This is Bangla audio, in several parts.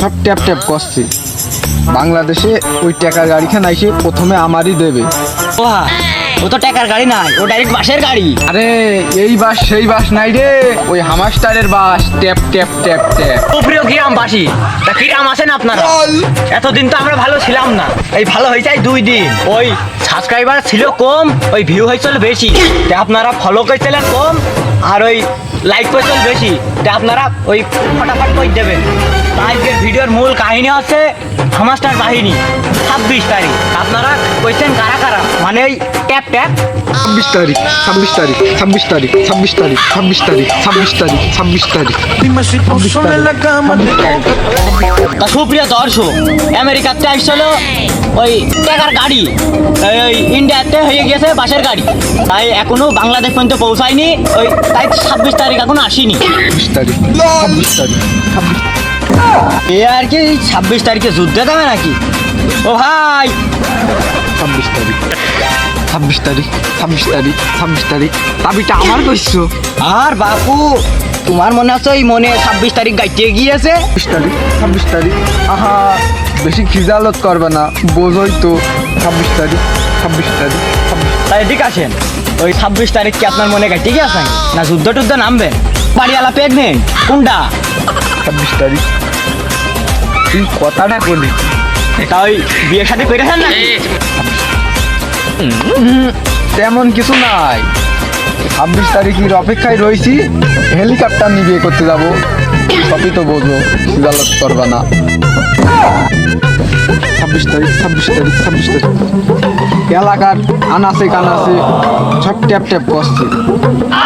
সব ট্যাপ ট্যাপ করছে। বাংলাদেশে ওই টাকার গাড়িখান আইসে প্রথমে আমারই দেবে। ও তো টাকার গাড়ি নাই, ও ডাইরেক্ট বাসের গাড়ি। আরে এই বাস সেই বাস নাই রে, ওই হামাস্টারের বাস। Tap tap tap tap. ও প্রিয় গ্রামবাসী, তা কিরাম আছেন আপনারা? এতদিন তো আমরা ভালো ছিলাম না, এই ভালো হয়েছে 2 দিন। ওই সাবস্ক্রাইবার ছিল কম, ওই ভিউ হয়েছিল বেশি। তা আপনারা ফলো করেছিলেন কম, আর ওই লাইক করেছিল বেশি। তা আপনারা ওই ফটাফট করে দেবেন। আজকের ভিডিওর মূল কাহিনী হচ্ছে হামাস্টার বাহিনী 26 তারিখ। আপনারা কইছেন কারা কারা, মানে ওই ট্যাপ ট্যাপ 26 তারিখ 26 তারিখ 26 তারিখ 26 তারিখ 26 তারিখ 26 তারিখ 26 তারিখ। তা সুপ্রিয় দর্শক, আমেরিকাতে আসছিল ওই টাকার গাড়ি, ওই ইন্ডিয়াতে হয়ে গেছে বাসের গাড়ি। তাই এখনো বাংলাদেশ পর্যন্ত পৌঁছায়নি, ওই তাই 26 তারিখ এখনো আসেনি। 26 তারিখ 26 তারিখ 26। এ আর কি 26 তারিখে যুদ্ধে যাবে নাকি? ও ভাই 26 তারিখ 26 তারিখ 26 তারিখ 26 তারিখ। দাবিটা আমার কইছো। আর বাপু, তোমার মনে আছে ওই মনে 26 তারিখ গাইতে গিয়েছে? 26 তারিখ 26 তারিখ। আহা, বেশি খিজালত করবে না, বোঝই তো। 26 তারিখ 26 তারিখ 26। তাই এদিকে আসেন, ওই 26 তারিখ কি আপনার মনে গাইতে গিয়েছেন না যুদ্ধ টুদ্ধ নামবেন? বাড়িওয়ালা প্রেগনেন্ট কোনটা? 26 তারিখ। তুই কথাটা বলি, এটা ওই বিয়ের সাথে করেছেন নাকি? তেমন কিছু নাই। 26 তারিখের অপেক্ষায় রয়েছি, হেলিকপ্টার নিয়ে বিয়ে করতে যাবো। সবই তো বোঝো, খিজালত করবে না। 26 তারিখ 26 তারিখ 26 তারিখ। এলাকার আনাচে কানাচে সব ট্যাপ ট্যাপ করছে।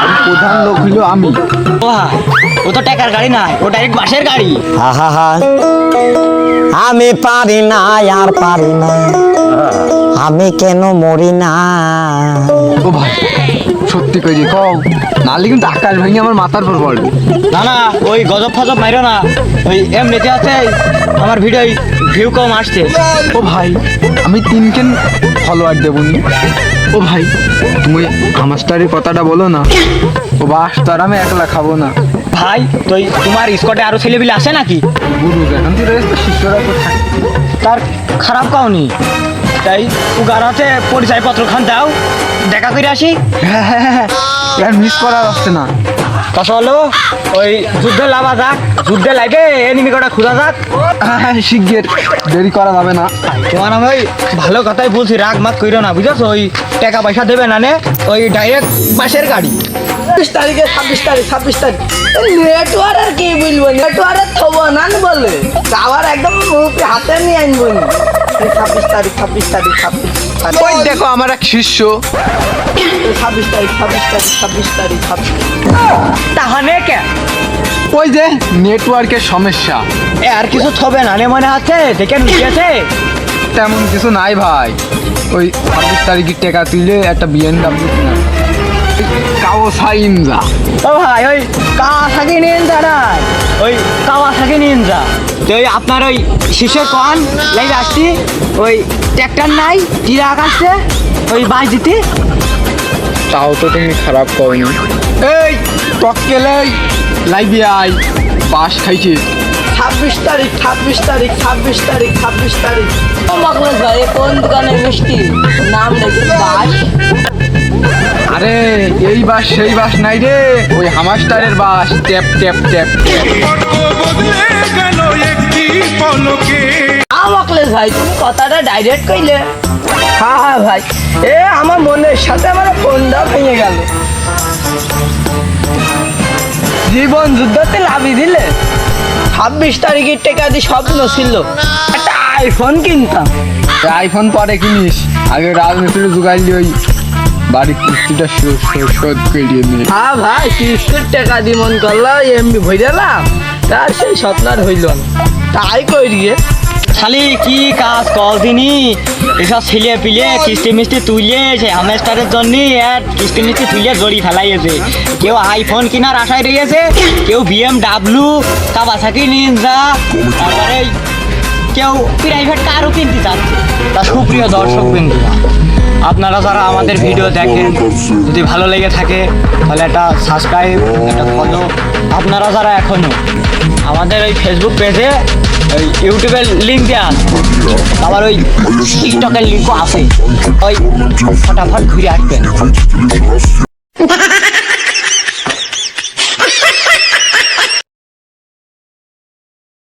আর প্রধান লোক হইল আমি। ও ভাই, ও তো টাকার গাড়ি নাই, ও ডাইরেক্ট বাসের গাড়ি। আমি পারি না, আর পারি না, আমি কেন মরি না। ও ভাই, সত্যি কই কও, নালি কিন্তু আকাশ ভেঙে আমার মাথার উপর পড়বে। না না, ওই গজব ফজব মাইরো না, ওই এমনিতে আছে আমার ভিডিও ভিউ কম আসছে। ও ভাই, আমি 3 ফলোয়ার দেবনি। ও ভাই, তুমি হামাস্টারের কথাটা বলো না। ও বাস তো আর আমি একলা খাবো না। ভাই, তো তোমার স্কোয়াডে আরো ছেলেপিলে আছে নাকি? গুরু এখন তুই রয়েছে, শিষ্যরা তো থাকে। তার খারাপ কাউনি, তাই উগার আছে পরিচয়পত্র খান দাও, দেখা করে আসি। আর মিস করা যাচ্ছে না। তা চলো ওই যুদ্ধে লাভা যাক, যুদ্ধে লাগে এনিমি কটা খোঁজা যাক। হ্যাঁ, শিগগির, দেরি করা যাবে না। তোমার আমি ওই ভালো কথাই বলছি, রাগ মাত কইরো না, বুঝেছো? ওই টাকা পয়সা দেবে না নে, ওই ডাইরেক্ট বাসের গাড়ি। 26 তারিখে 26 তারিখ 26 তারিখ নেটওয়ার্ক আর কি বলবো, নেটওয়ার্ক থবো না বলে আবার একদম মুখে হাতে নিয়ে আনবো। 26 তারিখ 26 তারিখ 26 ওই দেখো আমার এক শিষ্য। 26 তারিখ 26 তারিখ 26 তারিখ 26। তাহলে কে ওই যে নেটওয়ার্কের সমস্যা। এ আর কিছু থবে না নে মনে হচ্ছে, দেখে নিয়েছে। তেমন কিছু নাই ভাই। ওই 26 তারিখের টাকা তুলে একটা BMW কাওয়াসাকি নিনজা। ও ভাই, ওই কাওয়াসাকি নিনজা নাই, ওই কাওয়াসাকি নিনজা। তো ওই আপনার ওই শিশের কন লাইভ আসছি, ওই ট্র্যাক্টর নাই, ট্রাক আসছে, ওই বাস দিতে। তাও তো তুমি খারাপ করনি। এই টক্কেলে লাইভে আই, বাস খাইছে। 26 তারিখ 26 তারিখ 26 তারিখ 26 তারিখ। ও মকলেশ ভাই, কোন দোকানে মিষ্টি নাম দেখি বাস? আরে এই বাস সেই বাস নাই রে, ওই হামাস্টারের বাস। Tap tap tap tap. Moklesh ভাই, তুমি কথাটা ডাইরেক্ট কইলে। হ্যাঁ হ্যাঁ ভাই, এ আমার মনের সাথে আমার ফোনটা ভেঙে গেল। জীবন যুদ্ধতে লাভি দিলে। 26 তারিখের টাকা দিয়ে স্বপ্ন ছিল একটা আইফোন কিনতাম। আইফোন পরে কিনিস, আগে রাজনীতির জোগাইলি ওই বাড়ির কিস্তিটা শোধ করিয়ে নিয়ে। হ্যাঁ ভাই, কিস্তির টাকা দিয়ে মন করলো এমবি ভরে দিলাম, তার সেই স্বপ্ন আর হইল না। তাই করিয়ে খালি কি কাজ কদিনই এসব ছেলে পিলে কিস্তি মিস্তি তুলে সে হামেস্টারের জন্য কিস্তি মিস্তি তুলে জড়ি ফেলাইছে। কেউ আইফোন কেনার আশায় রয়েছে, কেউ BMW কাওয়াসাকি নিনজা, তারপরে কেউ প্রাইভেট কারও কিনতে চাচ্ছে। তা সুপ্রিয় দর্শক বিন্দুরা, আপনারা যারা আমাদের ভিডিও দেখেন, যদি ভালো লেগে থাকে তাহলে একটা সাবস্ক্রাইব, একটা ফলো। আপনারা যারা এখনও আমাদের ওই ফেসবুক পেজে ওই ইউটিউবের লিঙ্ক দেওয়া আবার ওই টিকটকের লিঙ্কও আছে ওই ফটাফট ঘুরে আসবেন